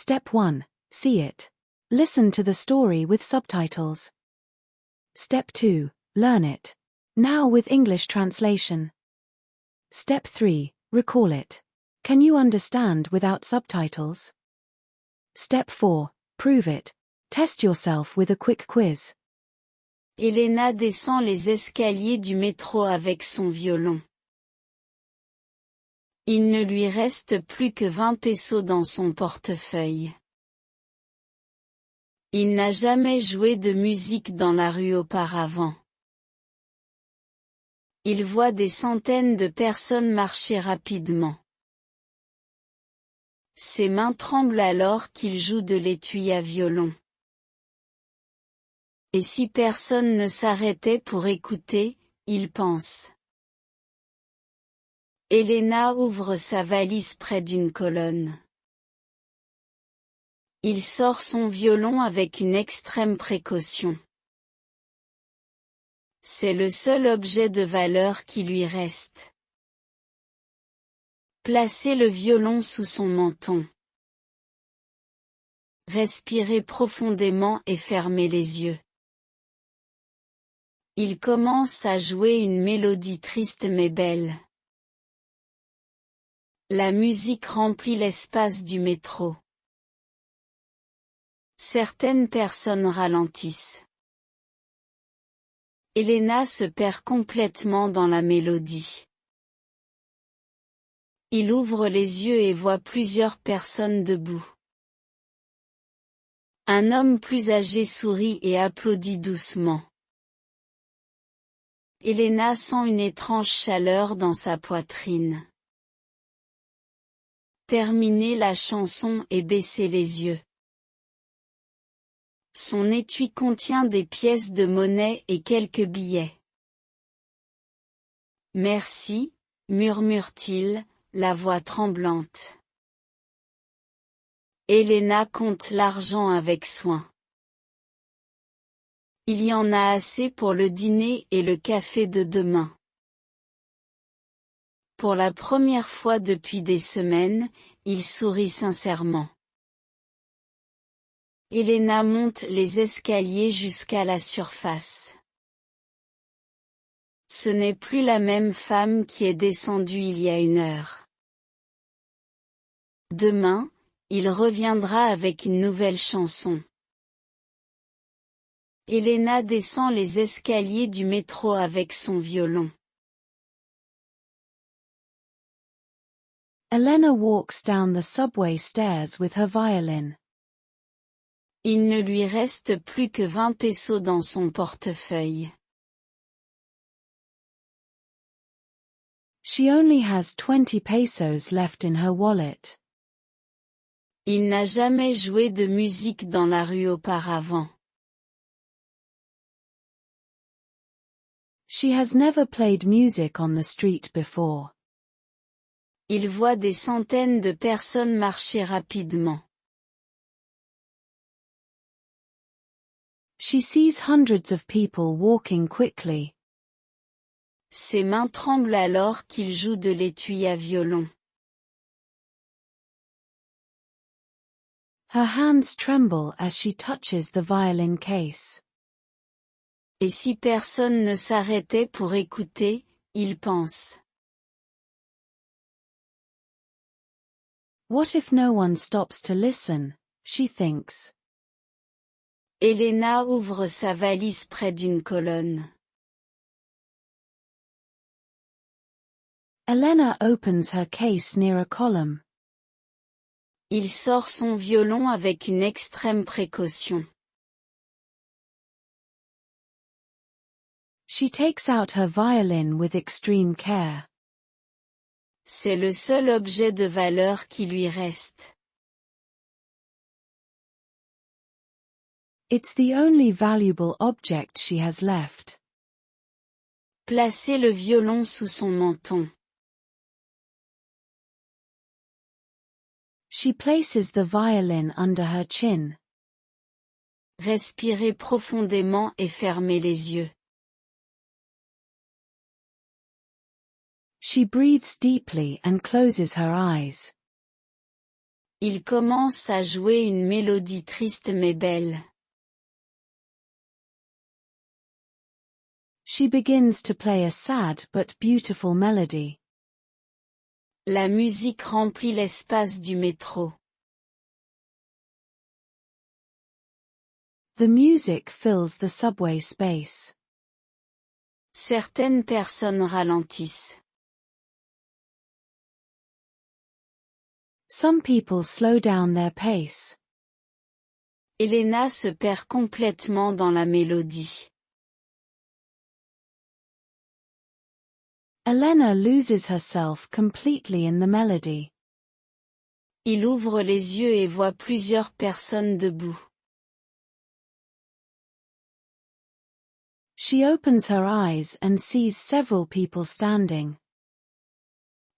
Step 1. See it. Listen to the story with subtitles. Step 2. Learn it. Now with English translation. Step 3. Recall it. Can you understand without subtitles? Step 4. Prove it. Test yourself with a quick quiz. Elena descend les escaliers du métro avec son violon. Il ne lui reste plus que 20 pesos dans son portefeuille. Il n'a jamais joué de musique dans la rue auparavant. Il voit des centaines de personnes marcher rapidement. Ses mains tremblent alors qu'il joue de l'étui à violon. Et si personne ne s'arrêtait pour écouter, il pense. Elena ouvre sa valise près d'une colonne. Il sort son violon avec une extrême précaution. C'est le seul objet de valeur qui lui reste. Placez le violon sous son menton. Respirez profondément et fermez les yeux. Il commence à jouer une mélodie triste mais belle. La musique remplit l'espace du métro. Certaines personnes ralentissent. Elena se perd complètement dans la mélodie. Il ouvre les yeux et voit plusieurs personnes debout. Un homme plus âgé sourit et applaudit doucement. Elena sent une étrange chaleur dans sa poitrine. Terminez la chanson et baissez les yeux. Son étui contient des pièces de monnaie et quelques billets. Merci, murmure-t-il, la voix tremblante. Elena compte l'argent avec soin. Il y en a assez pour le dîner et le café de demain. Pour la première fois depuis des semaines, il sourit sincèrement. Elena monte les escaliers jusqu'à la surface. Ce n'est plus la même femme qui est descendue il y a une heure. Demain, il reviendra avec une nouvelle chanson. Elena descend les escaliers du métro avec son violon. Elena walks down the subway stairs with her violin. Il ne lui reste plus que 20 pesos dans son portefeuille. She only has 20 pesos left in her wallet. Il n'a jamais joué de musique dans la rue auparavant. She has never played music on the street before. Il voit des centaines de personnes marcher rapidement. She sees hundreds of people walking quickly. Ses mains tremblent alors qu'il joue de l'étui à violon. Her hands tremble as she touches the violin case. Et si personne ne s'arrêtait pour écouter, il pense. What if no one stops to listen, she thinks. Elena ouvre sa valise près d'une colonne. Elena opens her case near a column. Il sort son violon avec une extrême précaution. She takes out her violin with extreme care. C'est le seul objet de valeur qui lui reste. It's the only valuable object she has left. Placez le violon sous son menton. She places the violin under her chin. Respirez profondément et fermez les yeux. She breathes deeply and closes her eyes. Il commence à jouer une mélodie triste mais belle. She begins to play a sad but beautiful melody. La musique remplit l'espace du métro. The music fills the subway space. Certaines personnes ralentissent. Some people slow down their pace. Elena se perd complètement dans la mélodie. Elena loses herself completely in the melody. Il ouvre les yeux et voit plusieurs personnes debout. She opens her eyes and sees several people standing.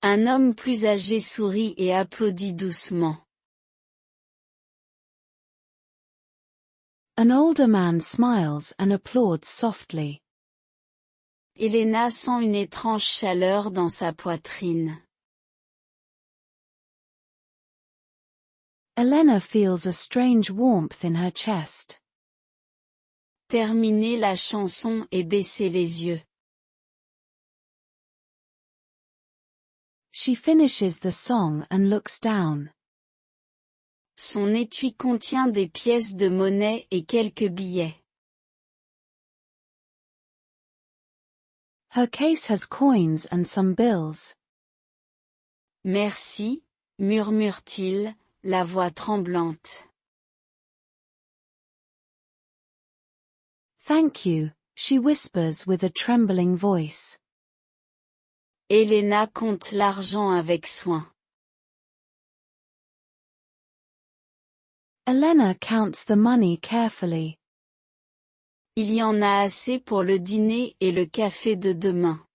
Un homme plus âgé sourit et applaudit doucement. An older man smiles and applauds softly. Elena sent une étrange chaleur dans sa poitrine. Elena feels a strange warmth in her chest. Terminer la chanson et baisser les yeux. She finishes the song and looks down. Son étui contient des pièces de monnaie et quelques billets. Her case has coins and some bills. Merci, murmure-t-il, la voix tremblante. Thank you, she whispers with a trembling voice. Elena compte l'argent avec soin. Elena counts the money carefully. Il y en a assez pour le dîner et le café de demain.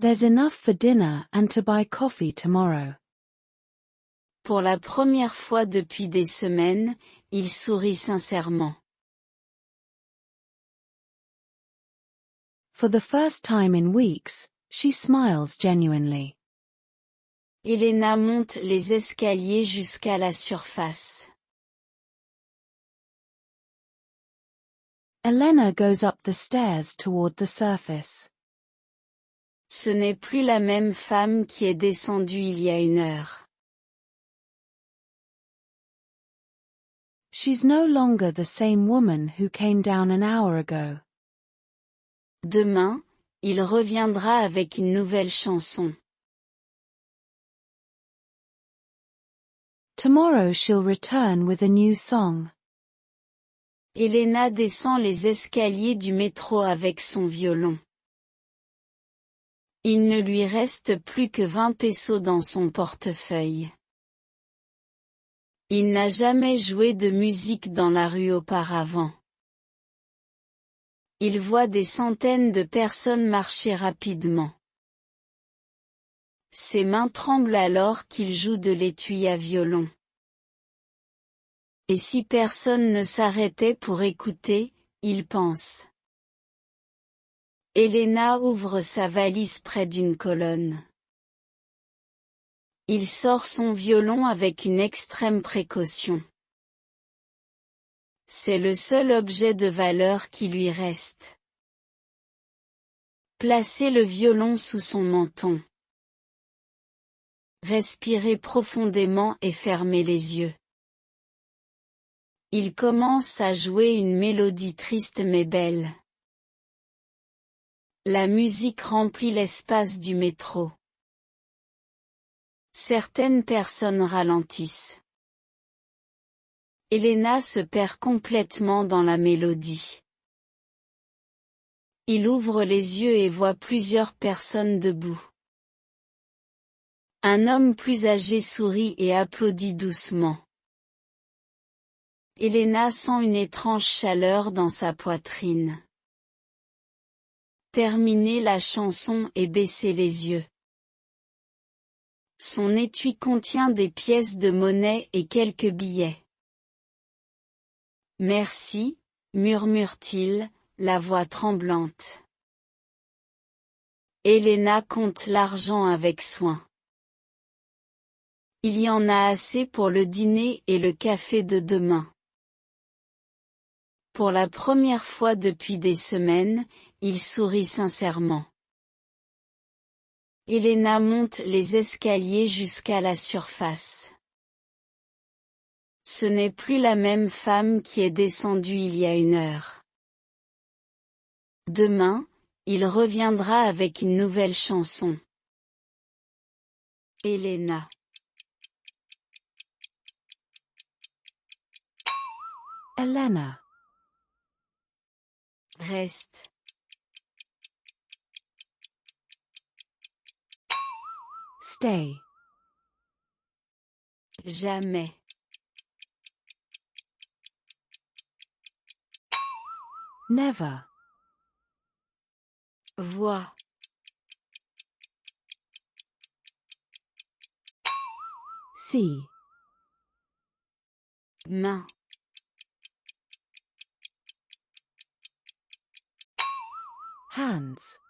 There's enough for dinner and to buy coffee tomorrow. Pour la première fois depuis des semaines, il sourit sincèrement. For the first time in weeks, she smiles genuinely. Elena monte les escaliers jusqu'à la surface. Elena goes up the stairs toward the surface. Ce n'est plus la même femme qui est descendue il y a une heure. She's no longer the same woman who came down an hour ago. Demain, il reviendra avec une nouvelle chanson. Tomorrow she'll return with a new song. Elena descend les escaliers du métro avec son violon. Il ne lui reste plus que 20 pesos dans son portefeuille. Il n'a jamais joué de musique dans la rue auparavant. Il voit des centaines de personnes marcher rapidement. Ses mains tremblent alors qu'il joue de l'étui à violon. Et si personne ne s'arrêtait pour écouter, il pense. Elena ouvre sa valise près d'une colonne. Il sort son violon avec une extrême précaution. C'est le seul objet de valeur qui lui reste. Placez le violon sous son menton. Respirez profondément et fermez les yeux. Il commence à jouer une mélodie triste mais belle. La musique remplit l'espace du métro. Certaines personnes ralentissent. Elena se perd complètement dans la mélodie. Il ouvre les yeux et voit plusieurs personnes debout. Un homme plus âgé sourit et applaudit doucement. Elena sent une étrange chaleur dans sa poitrine. Terminer la chanson et baisser les yeux. Son étui contient des pièces de monnaie et quelques billets. Merci, murmure-t-il, la voix tremblante. Elena compte l'argent avec soin. Il y en a assez pour le dîner et le café de demain. Pour la première fois depuis des semaines, il sourit sincèrement. Elena monte les escaliers jusqu'à la surface. Ce n'est plus la même femme qui est descendue il y a une heure. Demain, il reviendra avec une nouvelle chanson. Elena. Elena. Reste. Stay. Jamais. Never. Vois. See. Main. Hands.